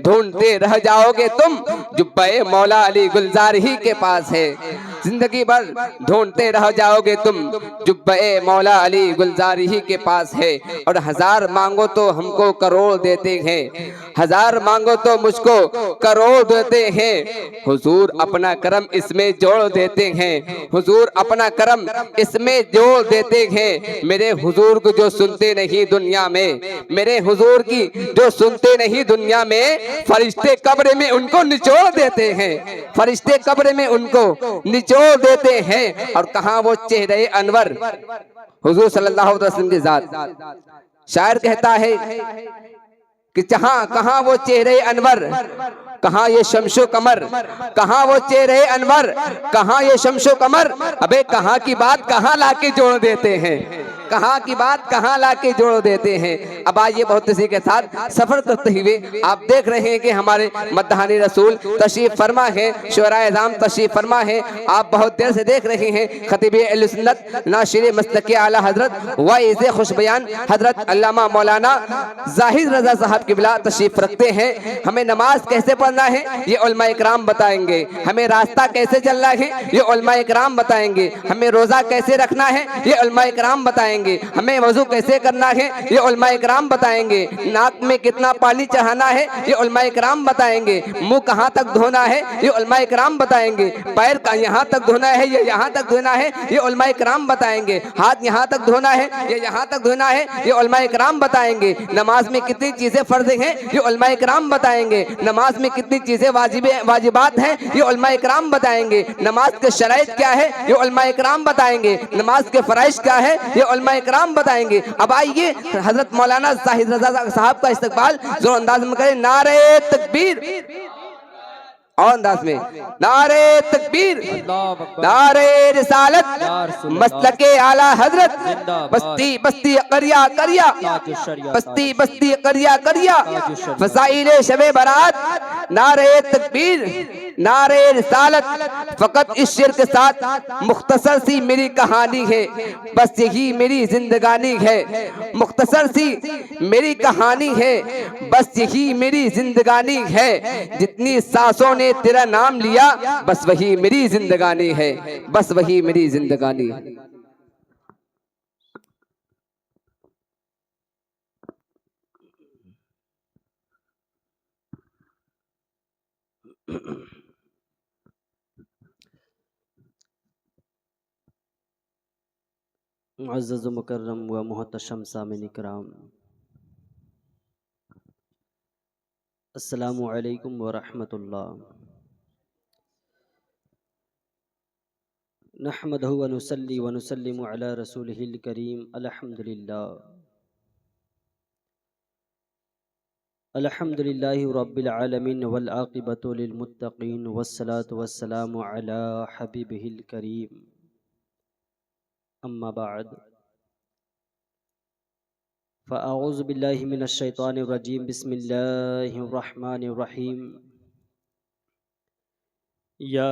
ڈھونڈتے رہ جاؤ گے تم، جبہ مولا علی گلزار ہی کے پاس ہے۔ زندگی بھر ڈھونڈتے رہ جاؤ گے تم، جبہ مولا علی گلزار ہی کے پاس ہے۔ اور ہزار مانگو تو ہم کو کروڑ دیتے ہیں، ہزار مانگو تو مجھ کو کروڑ دیتے ہیں۔ حضور اپنا کرم اس میں جوڑ دیتے ہیں، حضور اپنا کرم اس میں جوڑ دیتے ہیں۔ میرے حضور کو جو سنتے نہیں دنیا میں، میرے حضور کی جو سنتے نہیں دنیا میں، فرشتے قبر میں ان کو نچوڑ دیتے ہیں، فرشتے قبر میں ان کو نچوڑ دیتے ہیں۔ اور کہاں وہ چہرہ انور، حضور صلی اللہ علیہ وسلم کی ذات۔ شاعر کہتا ہے کہ کہاں وہ چہرہ انور، کہاں یہ شمش و قمر، کہاں وہ چہرہ انور، کہاں یہ شمش و قمر۔ ابے کہاں کی بات کہاں لا کے جوڑ دیتے ہیں، کہاں کی بات کہاں لا کے جوڑ دیتے ہیں۔ اب آئیے بہت اسی کے ساتھ سفر کرتے ہوئے آپ دیکھ رہے ہیں کہ ہمارے مدحانی رسول تشریف فرما ہے، شعراء اعظام تشریف فرما ہے۔ آپ بہت دیر سے دیکھ رہے ہیں خطیب اہل سنت ناشر مسلک اعلی حضرت واعظ خوش بیان حضرت علامہ مولانا زاہد رضا صاحب قبلہ تشریف رکھتے ہیں۔ ہمیں نماز کیسے پڑھنا ہے یہ علماء اکرام بتائیں گے، ہمیں راستہ کیسے چلنا ہے یہ علماء اکرام بتائیں گے، ہمیں روزہ کیسے رکھنا ہے یہ علماء اکرام بتائیں گے، ہمیں وضو کیسے کرنا ہے یہ علماء اکرام بتائیں گے، ناک میں کتنا پانی چڑھانا ہے یہ علماء اکرام بتائیں گے، منہ کہاں تک دھونا ہے یہ علماء اکرام بتائیں گے، پیر یہاں تک دھونا ہے یہ یہاں تک دھونا ہے یہ علماء اکرام بتائیں گے، ہاتھ یہاں تک دھونا ہے یہ یہاں تک دھونا ہے یہ علماء اکرام بتائیں گے، نماز میں کتنی چیزیں فرض ہیں یہ علماء اکرام بتائیں گے، نماز میں کتنی چیزیں واجبات ہیں یہ علماء اکرام بتائیں گے، نماز کے شرائط کیا ہے یہ علماء اکرام بتائیں گے، نماز کے فرائض کیا ہے یہ علماء اکرام بتائیں گے۔ اب آئیے حضرت مولانا زاہد رضا صاحب کا استقبال زور انداز میں کریں، نعرہ تکبیر، اور انداز میں نعرہ تکبیر، نعرہ رسالت، مسلک اعلی حضرت، بستی بستی قریہ قریہ، بستی بستی قریہ قریہ، فضائل شب برات، نعرہ تکبیر، نعرہ رسالت۔ فقط اس شعر کے ساتھ مختصر سی میری کہانی ہے، بس یہی میری زندگانی ہے، مختصر سی میری کہانی ہے، بس یہی میری زندگانی ہے، جتنی سانسوں نے تیرا نام لیا بس وہی میری زندگانی ہے، بس وہی میری زندگانی ہے۔ معزز و مکرم و محتشم سامعین کرام، السلام علیکم ورحمۃ اللہ۔ نحمدہ ونصلی ونسلم علی رسولہ الکریم، الحمدللہ الحمدللہ رب العالمین والعاقبۃ للمتقین، والصلاة والسلام علی حبیبہ الکریم، اما بعد فاعوذ باللہ من الشیطان الرجیم، بسم اللہ الرحمن الرحیم، یا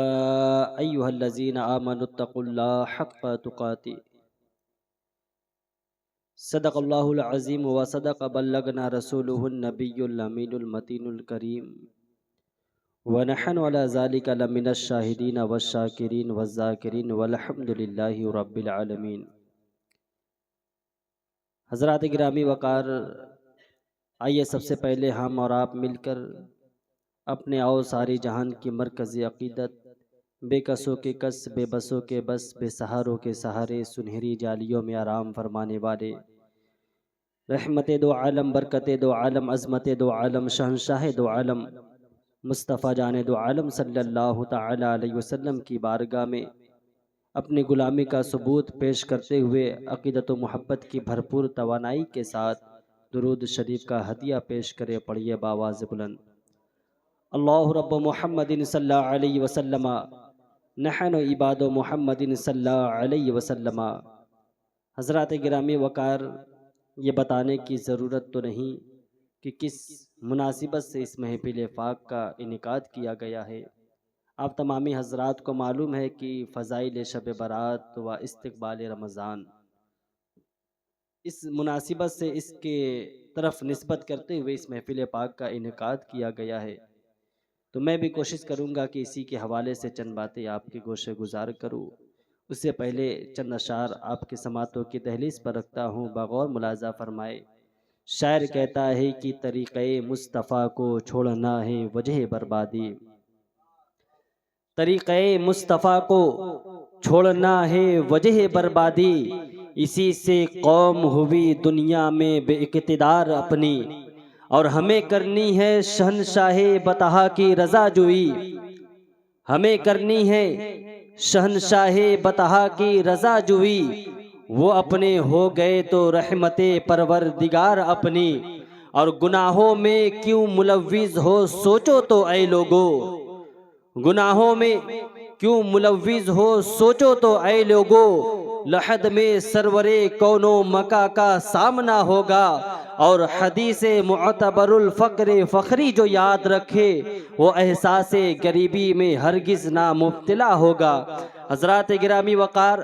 ایہا الذین آمنوا اتقوا اللہ حق تقاتہ، صدق اللہ العظیم وصدق بلغنا رسولہ النبی الامین المتین الکریم، ونحن علی ذلک لمن الشاہدین والشاکرین والذاکرین والحمد للہ رب العالمین۔ حضرات گرامی وقار، آئیے سب سے پہلے ہم اور آپ مل کر اپنے اور ساری جہان کی مرکزی عقیدت، بے کسوں کے کس، بے بسوں کے بس، بے سہاروں کے سہارے، سنہری جالیوں میں آرام فرمانے والے، رحمت دو عالم، برکت دو عالم، عظمت دو عالم، شہنشاہ دو عالم، مصطفیٰ جان دو عالم صلی اللہ تعالی علیہ وسلم کی بارگاہ میں اپنی غلامی کا ثبوت پیش کرتے ہوئے عقیدت و محبت کی بھرپور توانائی کے ساتھ درود شریف کا ہدیہ پیش کرے، پڑھیے بآواز بلند، اللہ رب محمد صلی اللہ علیہ وسلم، نحن عباد محمد صلی اللہ علیہ وسلم۔ حضرات گرامی وقار، یہ بتانے کی ضرورت تو نہیں کہ کس مناسبت سے اس محفل پاک کا انعقاد کیا گیا ہے۔ آپ تمامی حضرات کو معلوم ہے کہ فضائل شب برات و استقبال رمضان، اس مناسبت سے اس کے طرف نسبت کرتے ہوئے اس محفل پاک کا انعقاد کیا گیا ہے، تو میں بھی کوشش کروں گا کہ اسی کے حوالے سے چند باتیں آپ کے گوشے گزار کروں۔ اس سے پہلے چند اشعار آپ کے سماعتوں کی دہلیز پر رکھتا ہوں، بغور ملاحظہ فرمائے۔ شاعر کہتا ہے کہ طریقہ مصطفیٰ کو چھوڑنا ہے وجہ بربادی، طریقہ مصطفیٰ کو چھوڑنا ہے وجہ بربادی، اسی سے قوم ہوئی دنیا میں بے اقتدار اپنی، اور ہمیں کرنی ہے شہنشاہ بطحا کی رضا جوئی، ہمیں کرنی ہے شہنشاہ بطحا کی رضا جوئی، وہ اپنے ہو گئے تو رحمت پروردگار اپنی، اور گناہوں میں کیوں ملوث ہو سوچو تو اے لوگو، گناہوں میں کیوں ملوث ہو سوچو تو اے لوگو، لحد میں سرور کون و مکا کا سامنا ہوگا، اور حدیث معتبر الفقر فخری جو یاد رکھے، وہ احساس غریبی میں ہرگز نہ مبتلا ہوگا۔ حضرات گرامی وقار،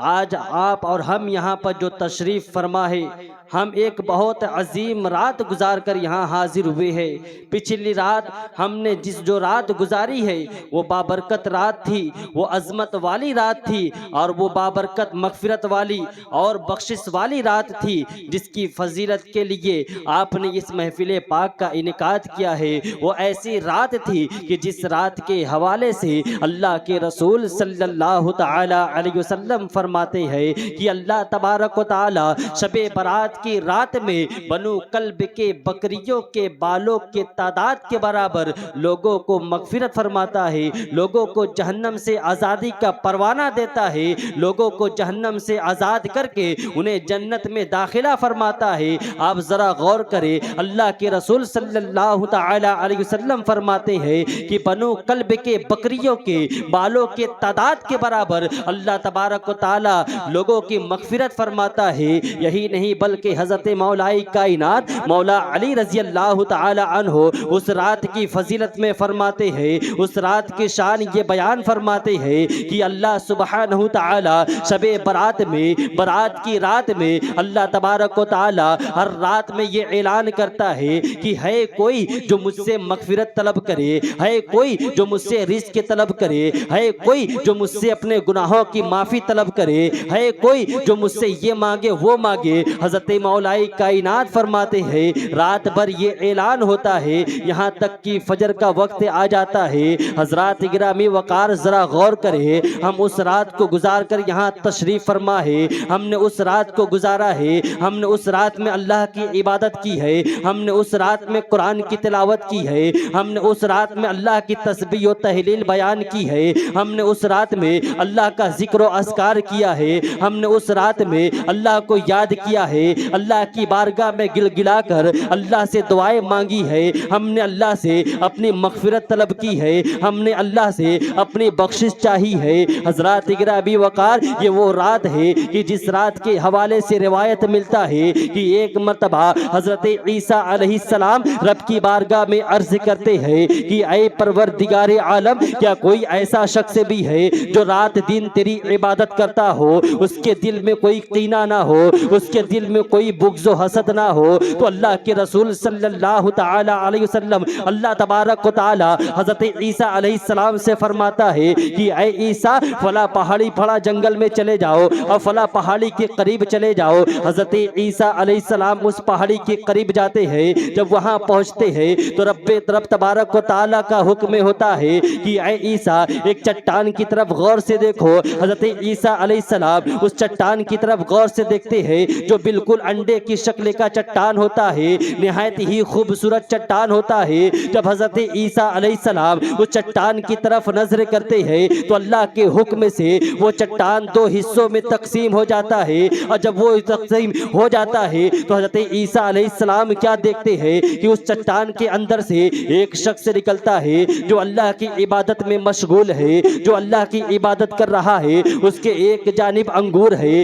آج آپ اور ہم یہاں پر جو تشریف فرما ہے، ہم ایک بہت عظیم رات گزار کر یہاں حاضر ہوئے ہیں۔ پچھلی رات ہم نے جو رات گزاری ہے وہ بابرکت رات تھی، وہ عظمت والی رات تھی، اور وہ بابرکت مغفرت والی اور بخشش والی رات تھی، جس کی فضیلت کے لیے آپ نے اس محفل پاک کا انعقاد کیا ہے۔ وہ ایسی رات تھی کہ جس رات کے حوالے سے اللہ کے رسول صلی اللہ تعالی علیہ وسلم فرماتے ہیں کہ اللہ تبارک و تعالی شب برات کی رات میں بنو کلب کے بکریوں کے بالوں کے تعداد کے برابر لوگوں کو مغفرت فرماتا ہے، لوگوں کو جہنم سے آزادی کا پروانہ دیتا ہے، لوگوں کو جہنم سے آزاد کر کے انہیں جنت میں داخلہ فرماتا ہے۔ آپ ذرا غور کریں، اللہ کے رسول صلی اللہ تعالی علیہ وسلم فرماتے ہیں کہ بنو کلب کے بکریوں کے بالوں کے تعداد کے برابر اللہ تبارک و تعالی لوگوں کی مغفرت فرماتا ہے۔ یہی نہیں بلکہ حضرت مولا کائنات مولا علی رضی اللہ تعالی عنہ اس رات کی فضیلت میں فرماتے ہیں، اس رات کی شان یہ بیان فرماتے ہیں کہ اللہ سبحانہ تعالی شب برات میں، برات کی رات میں اللہ تبارک و تعالی ہر رات میں یہ اعلان کرتا ہے کہ ہے کوئی جو مجھ سے مغفرت طلب کرے، ہے کوئی جو مجھ سے رزق طلب کرے، ہے کوئی جو مجھ سے اپنے گناہوں کی معافی طلب کرے، ہے کوئی جو مجھ سے یہ مانگے وہ مانگے۔ حضرت مولا کائنات فرماتے ہیں رات بھر یہ اعلان ہوتا ہے، یہاں تک کہ فجر کا وقت آ جاتا ہے۔ حضرات گرامی وقار، ذرا غور کریں، ہم اس رات کو گزار کر یہاں تشریف فرما ہے، ہم نے اس رات کو گزارا ہے، ہم نے اس رات میں اللہ کی عبادت کی ہے، ہم نے اس رات میں قرآن کی تلاوت کی ہے، ہم نے اس رات میں اللہ کی تسبیح و تحلیل بیان کی ہے، ہم نے اس رات میں اللہ کا ذکر و اذکار کیا ہے، ہم نے اس رات میں اللہ کو یاد کیا ہے، اللہ کی بارگاہ میں گل گلا کر اللہ سے دعائیں مانگی ہے، ہم نے اللہ سے اپنی مغفرت طلب کی ہے، ہم نے اللہ سے اپنی بخشش چاہی ہے۔ حضرات گرامی وقار، یہ وہ رات ہے کہ جس رات کے حوالے سے روایت ملتا ہے کہ ایک مرتبہ حضرت عیسیٰ علیہ السلام رب کی بارگاہ میں عرض کرتے ہیں کہ اے پروردگار عالم، کیا کوئی ایسا شخص بھی ہے جو رات دن تیری عبادت کرتا ہو، اس کے دل میں کوئی کینہ نہ ہو، اس کے دل میں کوئی بغض و حسد نہ ہو؟ تو اللہ کے رسول صلی اللہ تعالی علیہ وسلم، اللہ تبارک و تعالی حضرت عیسیٰ علیہ السلام سے فرماتا ہے کہ اے عیسیٰ، فلاں پہاڑی پھڑا جنگل میں چلے جاؤ اور فلاں پہاڑی کے قریب چلے جاؤ۔ حضرت عیسیٰ علیہ السلام اس پہاڑی کے قریب جاتے ہیں، جب وہاں پہنچتے ہیں تو رب تبارک و تعالی کا حکم ہوتا ہے کہ اے عیسیٰ، ایک چٹان کی طرف غور سے دیکھو۔ حضرت عیسیٰ علیہ السلام اس چٹان کی طرف غور سے دیکھتے ہیں جو بالکل انڈے کی شکل کا چٹان ہوتا ہے، نہایت ہی خوبصورت چٹان ہوتا ہے۔ جب حضرت عیسیٰ علیہ السلام اس چٹان کی طرف نظر کرتے ہیں تو اللہ کے حکم سے وہ چٹان دو حصوں میں تقسیم ہو جاتا ہے، اور جب وہ تقسیم ہو جاتا ہے تو حضرت عیسیٰ علیہ السلام کیا دیکھتے ہیں کہ اس چٹان کے اندر سے ایک شخص نکلتا ہے جو اللہ کی عبادت میں مشغول ہے، جو اللہ کی عبادت کر رہا ہے۔ اس کے ایک جانب انگور ہے،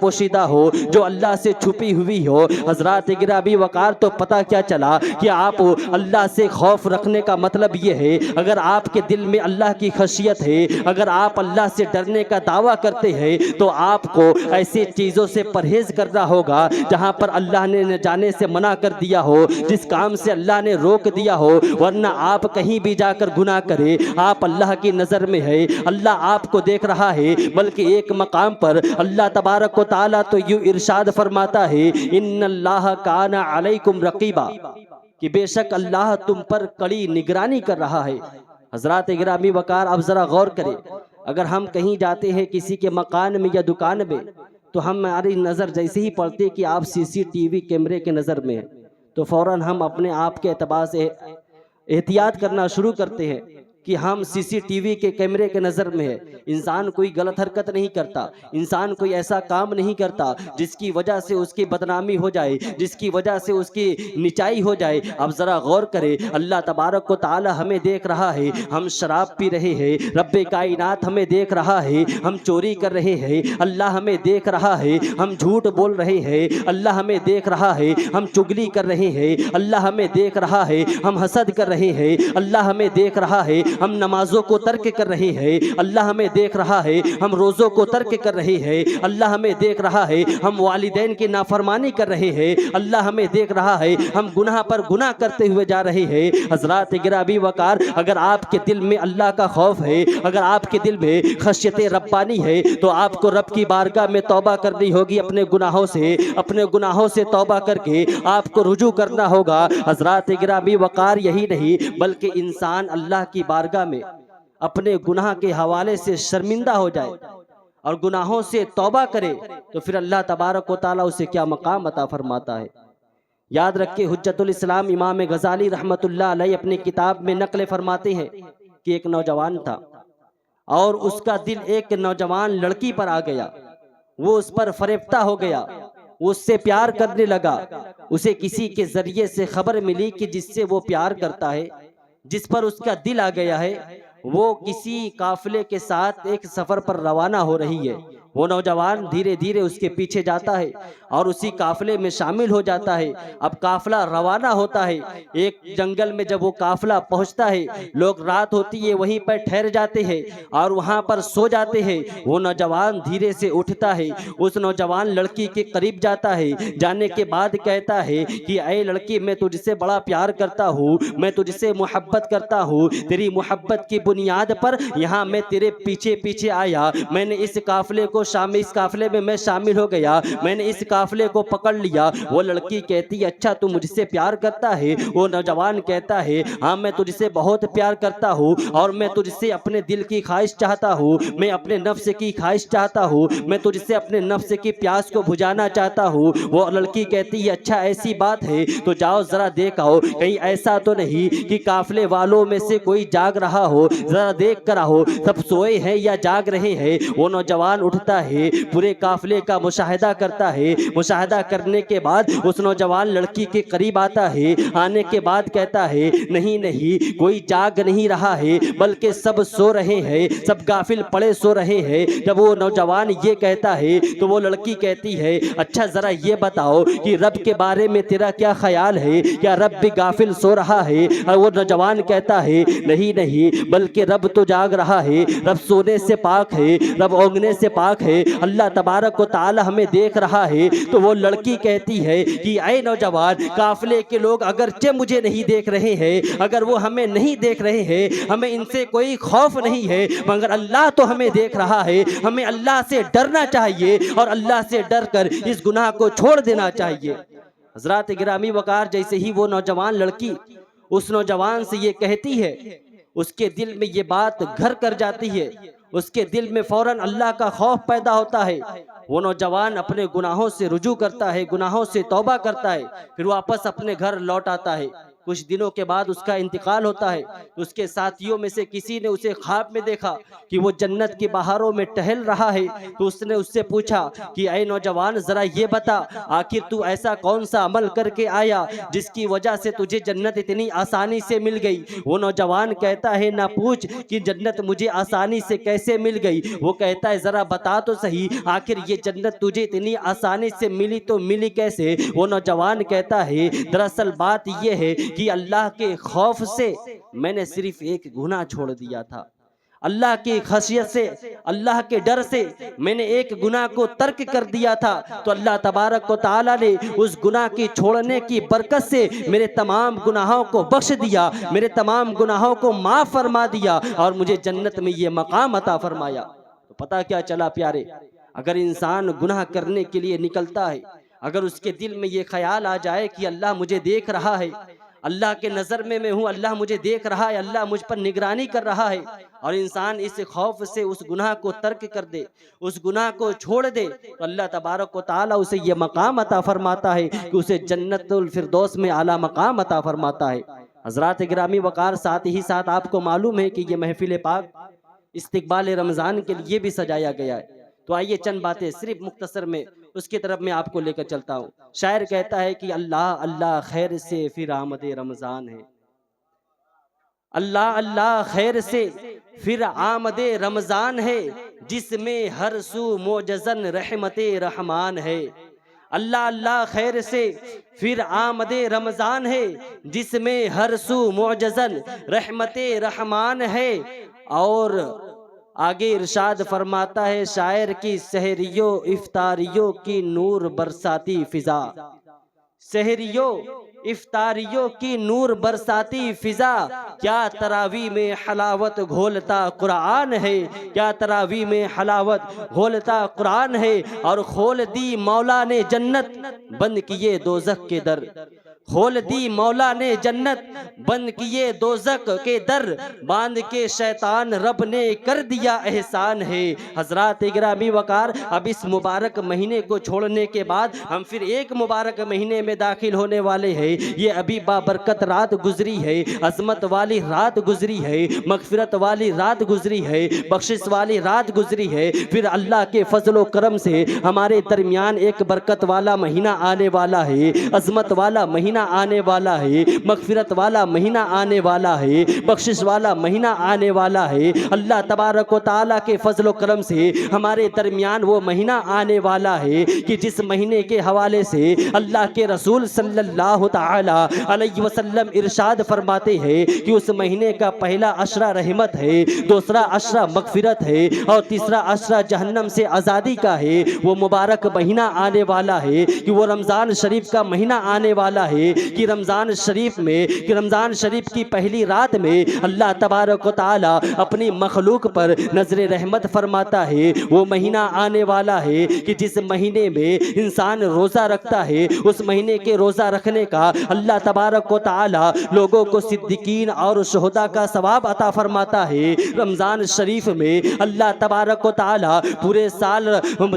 پوشیدہ ہو, جو اللہ سے چھپی ہوئی ہو. حضرات گرامی وقار, تو پتہ کیا چلا کہ آپ اللہ سے خوف رکھنے کا مطلب یہ ہے, اگر آپ کے دل میں اللہ کی خشیت ہے, اگر آپ اللہ سے ڈرنے کا دعویٰ کرتے ہیں, تو آپ کو ایسی چیزوں سے پرہیز کرنا ہوگا جہاں پر اللہ نے جانے سے منع کر دیا ہو, جس کام سے اللہ نے روک دیا ہو. ورنہ آپ کہیں بھی جا کر گناہ کرے, آپ اللہ کی نظر میں ہے, اللہ آپ کو دیکھ رہا ہے. بلکہ ایک مقام پر اللہ تبارک و تعالیٰ تو یوں ارشاد فرماتا ہے, ان اللہ کان علیکم رقیبا, کہ بے شک اللہ تم پر کڑی نگرانی کر رہا ہے. حضرات گرامی وقار, اب ذرا غور کریں, اگر ہم کہیں جاتے ہیں کسی کے مکان میں یا دکان میں, تو ہماری نظر جیسے ہی پڑتی کہ آپ سی سی ٹی وی کیمرے کے نظر میں ہیں, تو فوراً ہم اپنے آپ کے اعتبار سے احتیاط کرنا شروع کرتے ہیں کہ ہم سی سی ٹی وی کے کیمرے کے نظر میں ہے. انسان کوئی غلط حرکت نہیں کرتا, انسان کوئی ایسا کام نہیں کرتا جس کی وجہ سے اس کی بدنامی ہو جائے, جس کی وجہ سے اس کی نچائی ہو جائے. اب ذرا غور کرے, اللہ تبارک و تعالی ہمیں دیکھ رہا ہے, ہم شراب پی رہے ہیں, رب کائنات ہمیں دیکھ رہا ہے, ہم چوری کر رہے ہیں, اللہ ہمیں دیکھ رہا ہے, ہم جھوٹ بول رہے ہیں, اللہ ہمیں دیکھ رہا ہے, ہم چگلی کر رہے ہیں, اللہ ہمیں دیکھ رہا ہے, ہم حسد کر رہے ہیں, اللہ ہمیں دیکھ رہا ہے, ہم نمازوں کو ترک کر رہے ہیں, اللہ ہمیں دیکھ رہا ہے, ہم روزوں کو ترک کر رہے ہیں, اللہ ہمیں دیکھ رہا ہے, ہم والدین کی نافرمانی کر رہے ہیں, اللہ ہمیں دیکھ رہا ہے, ہم گناہ پر گناہ کرتے ہوئے جا رہے ہیں. حضرات گرامی وقار, اگر آپ کے دل میں اللہ کا خوف ہے, اگر آپ کے دل میں خشیت ربانی ہے, تو آپ کو رب کی بارگاہ میں توبہ کرنی ہوگی اپنے گناہوں سے, اپنے گناہوں سے توبہ کر کے آپ کو رجوع کرنا ہوگا. حضرات گرامی وقار, یہی نہیں بلکہ انسان اللہ کی بارگاہ میں اپنے گناہ کے حوالے سے شرمندہ ہو جائے اور گناہوں سے توبہ کرے, تو پھر اللہ تبارک و تعالیٰ اسے کیا مقام عطا فرماتا ہے. یاد رکھے, حجت الاسلام امام غزالی رحمت اللہ علیہ اپنی کتاب میں نقل فرماتے ہیں کہ ایک نوجوان تھا اور اس کا دل ایک نوجوان لڑکی پر آ گیا, وہ اس پر فریفتہ ہو گیا, وہ اس سے پیار کرنے لگا. اسے کسی کے ذریعے سے خبر ملی کہ جس سے وہ پیار کرتا ہے, جس پر اس کا دل آ گیا ہے, وہ کسی قافلے کے ساتھ ایک سفر پر روانہ ہو رہی ہے. وہ نوجوان دھیرے دھیرے اس کے پیچھے جاتا ہے اور اسی قافلے میں شامل ہو جاتا ہے. اب قافلہ روانہ ہوتا ہے, ایک جنگل میں جب وہ قافلہ پہنچتا ہے, لوگ رات ہوتی ہے وہیں پر ٹھہر جاتے ہیں اور وہاں پر سو جاتے ہیں. وہ نوجوان دھیرے سے اٹھتا ہے, اس نوجوان لڑکی کے قریب جاتا ہے, جانے کے بعد کہتا ہے کہ اے لڑکی, میں تجھ سے بڑا پیار کرتا ہوں, میں تجھ سے محبت کرتا ہوں, تیری محبت کی بنیاد پر یہاں میں تیرے پیچھے پیچھے آیا, میں نے اس قافلے میں میں شامل ہو گیا, میں نے اس قافلے کو پکڑ لیا. وہ لڑکی کہتی ہے, اچھا تو مجھ سے پیار کرتا ہے؟ وہ نوجوان کہتا ہے, ہاں میں تجھ سے بہت پیار کرتا ہوں اور میں تجھ سے اپنے دل کی خواہش چاہتا ہوں, میں اپنے نفس کی خواہش چاہتا ہوں, میں تجھ سے اپنے نفس کی پیاس کو بجھانا چاہتا ہوں. وہ لڑکی کہتی ہے, اچھا ایسی بات ہے تو جاؤ ذرا دیکھ آؤ, کہیں ایسا تو نہیں کہ قافلے والوں میں سے کوئی جاگ رہا ہو, ذرا دیکھ کر آؤ سب سوئے ہیں یا جاگ رہے ہیں. وہ نوجوان اٹھتا ہے, پورے قافلے کا مشاہدہ کرتا ہے, مشاہدہ کرنے کے بعد اس نوجوان لڑکی کے قریب آتا ہے. آنے کے بعد کہتا ہے, نہیں نہیں, کوئی جاگ نہیں رہا ہے بلکہ سب سو رہے ہیں, سب غافل پڑے سو رہے ہیں. جب وہ نوجوان یہ کہتا ہے تو وہ لڑکی کہتی ہے, اچھا ذرا یہ بتاؤ کہ رب کے بارے میں تیرا کیا خیال ہے, کیا رب بھی غافل سو رہا ہے؟ اور وہ نوجوان کہتا ہے, نہیں نہیں, بلکہ رب تو جاگ رہا ہے, رب سونے سے پاک ہے, رب اونگنے سے پاک ہے, اللہ تبارک و تعالی ہمیں دیکھ رہا ہے. تو وہ لڑکی کہتی ہے کہ اے نوجوان, قافلے کے لوگ اگرچہ مجھے نہیں دیکھ رہے ہیں, اگر وہ ہمیں نہیں دیکھ رہے ہیں, ہمیں ان سے کوئی خوف نہیں ہے, مگر اللہ تو ہمیں دیکھ رہا ہے. ہمیں اللہ سے ڈرنا چاہیے اور اللہ سے ڈر کر اس گناہ کو چھوڑ دینا چاہیے. حضرات گرامی وقار, جیسے ہی وہ نوجوان لڑکی اس نوجوان سے یہ کہتی ہے, اس کے دل میں یہ بات گھر کر جاتی ہے, اس کے دل میں فوراً اللہ کا خوف پیدا ہوتا ہے. وہ نوجوان اپنے گناہوں سے رجوع کرتا ہے, گناہوں سے توبہ کرتا ہے, پھر واپس اپنے گھر لوٹ آتا ہے. کچھ دنوں کے بعد اس کا انتقال ہوتا ہے تو اس کے ساتھیوں میں سے کسی نے اسے خواب میں دیکھا کہ وہ جنت کی بہاروں میں ٹہل رہا ہے، تو اس نے اس سے پوچھا کہ اے نوجوان ذرا یہ بتا آخر تو ایسا کون سا عمل کر کے آیا جس کی وجہ سے تجھے جنت اتنی آسانی سے مل گئی؟ وہ نوجوان کہتا ہے نہ پوچھ کہ جنت مجھے آسانی سے کیسے مل گئی، وہ کہتا ہے ذرا بتا تو صحیح آخر یہ جنت تجھے اتنی آسانی سے ملی تو ملی کیسے؟ وہ نوجوان کہتا ہے دراصل بات یہ ہے کہ اللہ کے خوف سے میں نے صرف ایک گناہ چھوڑ دیا تھا، اللہ کی خشیت سے، اللہ کے ڈر سے میں نے ایک گناہ کو ترک کر دیا تھا، تو اللہ تبارک و تعالیٰ نے اس گناہ کی چھوڑنے کی برکت سے میرے تمام گناہوں کو بخش دیا، میرے تمام گناہوں کو معاف فرما دیا اور مجھے جنت میں یہ مقام عطا فرمایا۔ تو پتہ کیا چلا پیارے، اگر انسان گناہ کرنے کے لیے نکلتا ہے، اگر اس کے دل میں یہ خیال آ جائے کہ اللہ مجھے دیکھ رہا ہے، اللہ کے نظر میں ہوں، اللہ مجھے دیکھ رہا ہے، اللہ مجھ پر نگرانی کر رہا ہے، اور انسان اس خوف سے اس گناہ کو ترک کر دے، اس گناہ کو چھوڑ دے، تو اللہ تبارک و تعالیٰ اسے یہ مقام عطا فرماتا ہے کہ اسے جنت الفردوس میں اعلیٰ مقام عطا فرماتا ہے۔ حضرات گرامی وقار، ساتھ ہی ساتھ آپ کو معلوم ہے کہ یہ محفل پاک استقبال رمضان کے لیے بھی سجایا گیا ہے، تو آئیے چند باتیں صرف مختصر میں اس کی طرف میں آپ کو لے کر چلتا ہوں۔ شاعر کہتا ہے کہ اللہ اللہ خیر سے پھر آمد رمضان ہے، اللہ اللہ خیر سے پھر آمد رمضان ہے، جس میں ہر سو معجزن رحمت رحمان ہے۔ اللہ اللہ خیر سے پھر آمد رمضان ہے، جس میں ہر سو معجزن رحمت رحمان ہے۔ اور آگے ارشاد فرماتا ہے شاعر کی سحریوں افطاریوں کی نور برساتی فضا، سحریوں افطاریوں کی نور برساتی فضا، کیا تراویح میں حلاوت گھولتا قرآن ہے، کیا تراویح میں حلاوت گھولتا قرآن ہے، اور کھول دی مولا نے جنت بند کیے دوزخ کے در، کھول دی مولا نے جنت بند کیے دوزخ کے در، باندھ کے شیطان رب نے کر دیا احسان ہے۔ حضرات گرامی وقار، اب اس مبارک مہینے کو چھوڑنے کے بعد ہم پھر ایک مبارک مہینے میں داخل ہونے والے ہیں۔ یہ ابھی بابرکت رات گزری ہے، عظمت والی رات گزری ہے، مغفرت والی رات گزری ہے، بخشش والی رات گزری ہے، پھر اللہ کے فضل و کرم سے ہمارے درمیان ایک برکت والا مہینہ آنے والا ہے، عظمت والا مہینہ آنے والا ہے، مغفرت والا مہینہ آنے والا ہے، بخشش والا مہینہ آنے والا ہے۔ اللہ تبارک و تعالیٰ کے فضل و کرم سے ہمارے درمیان وہ مہینہ آنے والا ہے کہ جس مہینے کے حوالے سے اللہ کے رسول صلی اللہ تعالی علیہ وسلم ارشاد فرماتے ہیں کہ اس مہینے کا پہلا عشرہ رحمت ہے، دوسرا عشرہ مغفرت ہے، اور تیسرا عشرہ جہنم سے آزادی کا ہے۔ وہ مبارک مہینہ آنے والا ہے کہ وہ رمضان شریف کا مہینہ آنے والا ہے کہ رمضان شریف کی پہلی رات میں اللہ تبارک و تعالی اپنی مخلوق پر نظر رحمت فرماتا ہے۔ وہ مہینہ آنے والا ہے کہ جس مہینے میں انسان روزہ رکھتا ہے، اس مہینے کے روزہ رکھنے کا اللہ تبارک و تعالی لوگوں کو صدیقین اور شہداء کا ثواب عطا فرماتا ہے۔ رمضان شریف میں اللہ تبارک و تعالی پورے سال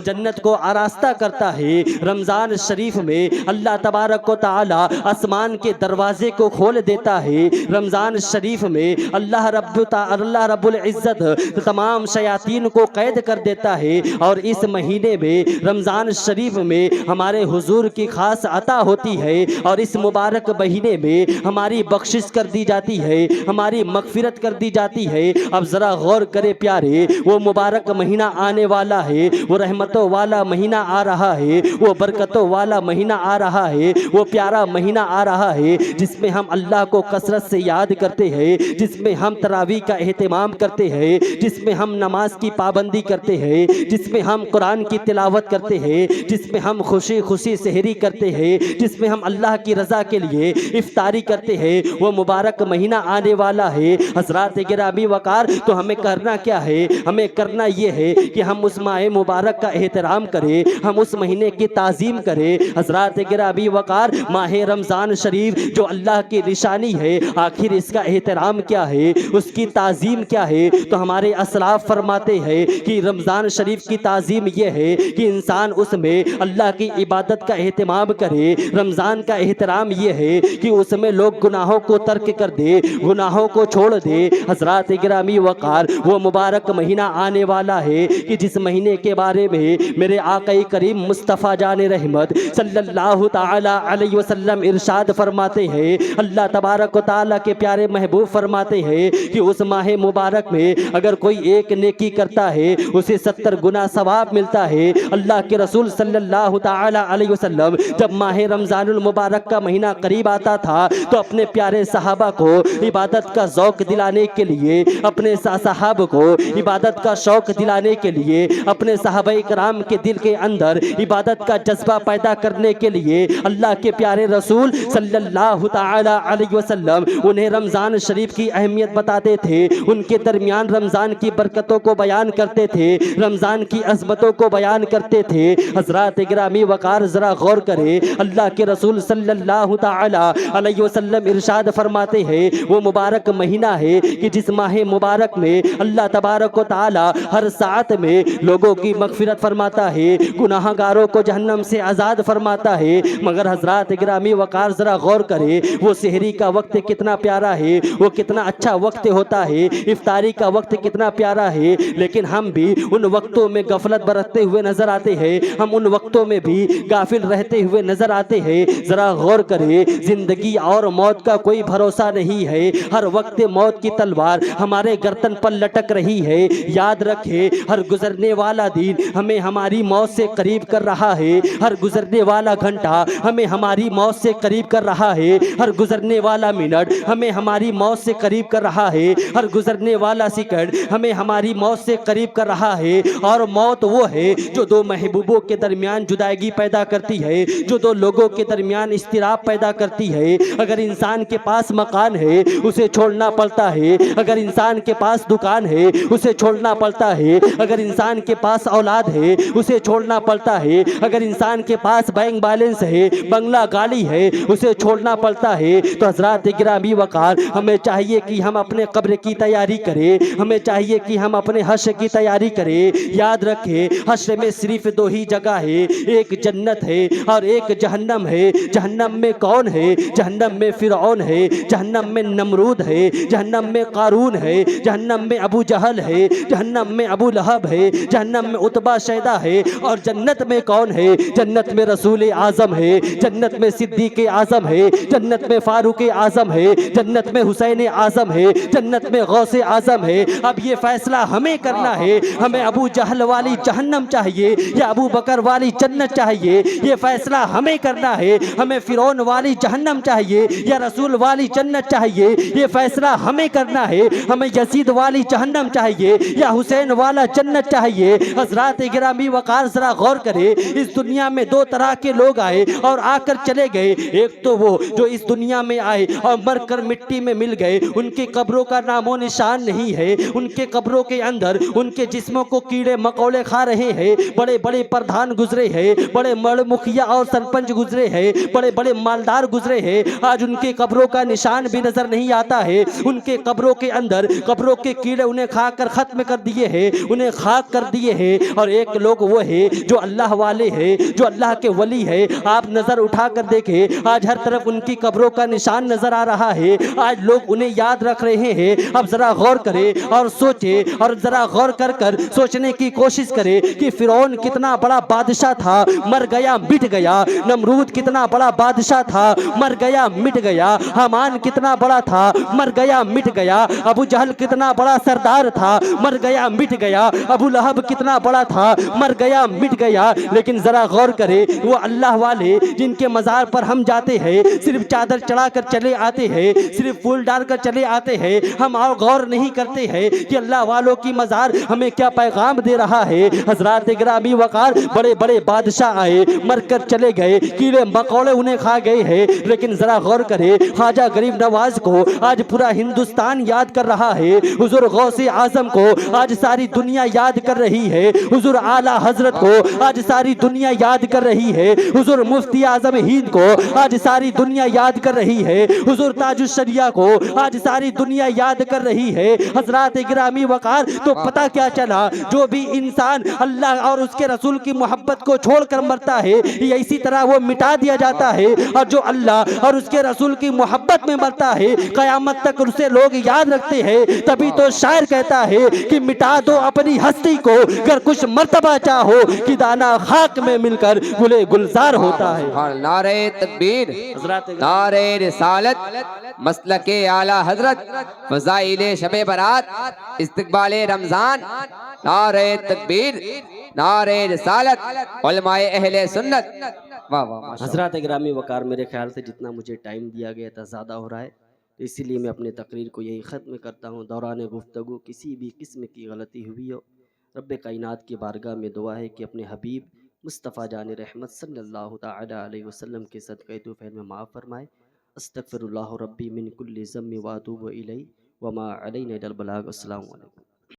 جنت کو آراستہ کرتا ہے۔ رمضان شریف میں اللہ تبارک و تعالی آسمان کے دروازے کو کھول دیتا ہے۔ رمضان شریف میں اللہ رب العزت تمام شیاطین کو قید کر دیتا ہے، اور اس مہینے میں رمضان شریف میں ہمارے حضور کی خاص عطا ہوتی ہے، اور اس مبارک مہینے میں ہماری بخشش کر دی جاتی ہے، ہماری مغفرت کر دی جاتی ہے۔ اب ذرا غور کرے پیارے، وہ مبارک مہینہ آنے والا ہے، وہ رحمتوں والا مہینہ آ رہا ہے، وہ برکتوں والا مہینہ آ رہا ہے، وہ پیارا مہینہ آ رہا ہے جس میں ہم اللہ کو کثرت سے یاد کرتے ہیں، جس میں ہم تراویح کا اہتمام کرتے ہیں، جس میں ہم نماز کی پابندی کرتے ہیں، جس میں ہم قرآن کی تلاوت کرتے ہیں، جس میں ہم خوشی خوشی سحری کرتے ہیں، جس میں ہم اللہ کی رضا کے لیے افطاری کرتے ہیں۔ وہ مبارک مہینہ آنے والا ہے حضرات گرامی وقار، تو ہمیں کرنا کیا ہے؟ ہمیں کرنا یہ ہے کہ ہم اس ماہ مبارک کا احترام کریں، ہم اس مہینے کی تعظیم کریں۔ حضرات گرامی وقار، ماہ رمضان شریف جو اللہ کی نشانی ہے، آخر اس کا احترام کیا ہے، اس کی تعظیم کیا ہے؟ تو ہمارے اسلاف فرماتے ہیں کہ رمضان شریف کی تعظیم یہ ہے کہ انسان اس میں اللہ کی عبادت کا اہتمام کرے۔ رمضان کا احترام یہ ہے کہ اس میں لوگ گناہوں کو ترک کر دے، گناہوں کو چھوڑ دے۔ حضرات گرامی وقار، وہ مبارک مہینہ آنے والا ہے کہ جس مہینے کے بارے میں میرے آقا کریم مصطفیٰ جان رحمت صلی اللہ تعالی علیہ وسلم ارشاد فرماتے ہیں، اللہ تبارک و تعالیٰ کے پیارے محبوب فرماتے ہیں کہ اس ماہ مبارک میں اگر کوئی ایک نیکی کرتا ہے اسے 70 گنا ثواب ملتا ہے۔ اللہ کے رسول صلی اللہ تعالی علیہ وسلم جب ماہ رمضان المبارک کا مہینہ قریب آتا تھا تو اپنے پیارے صحابہ کو عبادت کا ذوق دلانے کے لیے، اپنے صحابہ کو عبادت کا شوق دلانے کے لیے، اپنے صحابہ کرام کے دل کے اندر عبادت کا جذبہ پیدا کرنے کے لیے اللہ کے پیارے رسول صلی اللہ تعالی علیہ وسلم انہیں رمضان شریف کی اہمیت بتاتے تھے، ان کے درمیان رمضان کی برکتوں کو بیان کرتے تھے، رمضان کی عظمتوں کو بیان کرتے تھے۔ حضرات گرامی وقار، ذرا غور کریں، اللہ کے رسول صلی اللہ تعالی علیہ وسلم ارشاد فرماتے ہیں وہ مبارک مہینہ ہے کہ جس ماہ مبارک میں اللہ تبارک و تعالی ہر ساعت میں لوگوں کی مغفرت فرماتا ہے، گناہ گاروں کو جہنم سے آزاد فرماتا ہے۔ مگر حضرات گرامی وقار، ذرا غور کریں، وہ سحری کا وقت کتنا پیارا ہے، وہ کتنا اچھا وقت ہوتا ہے، افطاری کا وقت کتنا پیارا ہے، لیکن ہم بھی ان وقتوں میں غفلت برتتے ہوئے نظر آتے ہیں، ہم ان وقتوں میں بھی غافل رہتے ہوئے نظر آتے ہیں۔ ذرا غور کریں، زندگی اور موت کا کوئی بھروسہ نہیں ہے، ہر وقت موت کی تلوار ہمارے گردن پر لٹک رہی ہے۔ یاد رکھیں، ہر گزرنے والا دن ہمیں ہماری موت سے قریب کر رہا ہے، ہر گزرنے والا گھنٹہ ہمیں ہماری موت سے قریب کر رہا ہے، ہر گزرنے والا منٹ ہمیں ہماری موت سے قریب کر رہا ہے، ہر گزرنے والا سیکنڈ ہمیں ہماری موت سے قریب کر رہا ہے۔ اور موت وہ ہے جو دو محبوبوں کے درمیان جدائیگی پیدا کرتی ہے، جو دو لوگوں کے درمیان اضطراب پیدا کرتی ہے۔ اگر انسان کے پاس مکان ہے اسے چھوڑنا پڑتا ہے، اگر انسان کے پاس دکان ہے اسے چھوڑنا پڑتا ہے، اگر انسان کے پاس اولاد ہے اسے چھوڑنا پڑتا ہے، اگر انسان کے پاس بینک بیلنس ہے، بنگلہ گاڑی ہے، اسے چھوڑنا پڑتا ہے۔ تو حضرات گرامی وقار، ہمیں چاہیے کہ ہم اپنے قبر کی تیاری کریں، ہمیں چاہیے کہ ہم اپنے حشر کی تیاری کریں۔ یاد رکھیں، حشر میں صرف دو ہی جگہ ہے، ایک جنت ہے اور ایک جہنم ہے۔ جہنم میں کون ہے؟ جہنم میں فرعون ہے، جہنم میں نمرود ہے، جہنم میں قارون ہے، جہنم میں ابو جہل ہے، جہنم میں ابو لہب ہے، جہنم میں عتبہ شیبہ ہے۔ اور جنت میں کون ہے؟ جنت میں رسول اعظم ہے، جنت میں صدیق اعظم ہے، جنت میں فاروق اعظم ہے، جنت میں حسین اعظم ہے، جنت میں غوث اعظم ہے۔ اب یہ فیصلہ ہمیں کرنا ہے، ہمیں ابو جہل والی جہنم چاہیے یا ابو بکر والی جنت چاہیے، یہ فیصلہ ہمیں کرنا ہے۔ ہمیں فرعون والی جہنم چاہیے یا رسول والی جنت چاہیے، یہ فیصلہ ہمیں کرنا ہے۔ ہمیں یزید والی جہنم چاہیے یا حسین والا جنت چاہیے۔ حضرات گرامی وقار، ذرا غور کریں، اس دنیا میں دو طرح کے لوگ آئے اور آ کر چلے گئے۔ ایک تو وہ جو اس دنیا میں آئے اور مر کر مٹی میں مل گئے، ان کی قبروں کا نام و نشان نہیں ہے، ان کے قبروں کے اندر ان کے جسموں کو کیڑے مکوڑے کھا رہے ہیں۔ بڑے بڑے پردھان گزرے ہیں، بڑے بڑے مکھیا اور سرپنچ گزرے ہیں، بڑے بڑے مالدار گزرے ہیں، آج ان کے قبروں کا نشان بھی نظر نہیں آتا ہے۔ ان کے قبروں کے اندر قبروں کے کیڑے انہیں کھا کر ختم کر دیے ہیں، انہیں خاک کر دیے ہیں۔ اور ایک لوگ وہ ہے جو اللہ والے ہیں، جو اللہ کے ولی ہے۔ آپ نظر اٹھا کر دیکھیں، آج ہر طرف ان کی قبروں کا نشان نظر آ رہا ہے، آج لوگ انہیں یاد رکھ رہے ہیں۔ اب ذرا غور کریں اور سوچیں، اور ذرا غور کر کر سوچنے کی کوشش کریں کہ فرعون کتنا بڑا بادشاہ تھا، مر گیا مٹ گیا۔ نمرود کتنا بڑا بادشاہ تھا، مر گیا مٹ گیا۔ حامان کتنا بڑا تھا، مر گیا مٹ گیا۔ ابو جہل کتنا بڑا سردار تھا، مر گیا مٹ گیا۔ ابو لہب کتنا بڑا تھا، مر گیا مٹ گیا۔ لیکن ذرا غور کریں، وہ اللہ والے جن کے مزار پر ہم جاتے ہیں، صرف چادر چڑھا کر چلے آتے ہیں، صرف پھول ڈال کر چلے آتے ہیں، ہم اور غور نہیں کرتے ہیں کہ اللہ والوں کی مزار ہمیں کیا پیغام دے رہا ہے۔ حضرات گرامی وقار، بڑے بڑے بادشاہ آئے، مر کر چلے گئے، کیڑے مکوڑے انہیں کھا گئے ہیں، لیکن ذرا غور کریں، خواجہ غریب نواز کو آج پورا ہندوستان یاد کر رہا ہے، حضور غوث اعظم کو آج ساری دنیا یاد کر رہی ہے، حضور اعلیٰ حضرت کو آج ساری دنیا یاد کر رہی ہے، حضور مفتی اعظم ہند کو آج ساری دنیا یاد کر رہی ہے، حضور تاج الشریعہ کو آج ساری دنیا یاد کر رہی ہے۔ حضرات گرامی وقار، تو پتہ کیا چلا، جو بھی انسان اللہ اور اس کے رسول کی محبت کو چھوڑ کر مرتا ہے یہ اسی طرح وہ مٹا دیا جاتا ہے، اور جو اللہ اور اس کے رسول کی محبت میں مرتا ہے قیامت تک اسے لوگ یاد رکھتے ہیں۔ تبھی تو شاعر کہتا ہے کہ مٹا دو اپنی ہستی کو گر کچھ مرتبہ چاہو، کہ دانا خاک میں مل کر گلے گلزار ہوتا ہے۔ نعرہ تکبیر، حضرات نعرہ رسالت، مسلک اعلی حضرت، فضائل شب برات، استقبال رمضان، نعرہ تکبیر، نعرہ رسالت، علماء اہل سنت۔ واہ واہ ماشاءاللہ۔ حضرات گرامی وقار، میرے خیال سے جتنا مجھے ٹائم دیا گیا تھا زیادہ ہو رہا ہے، اسی لیے میں اپنے تقریر کو یہی ختم کرتا ہوں۔ دوران گفتگو کسی بھی قسم کی غلطی ہوئی ہو، رب کائنات کی بارگاہ میں دعا ہے کہ اپنے حبیب مصطفیٰ جان رحمت صلی اللہ تعالی علیہ وسلم کے صدقہ طوفیل میں معاف فرمائے۔ استغفر اللہ ربی من کل ذنب واتوب الیہ وما علینا الا البلاغ۔ السلام علیکم۔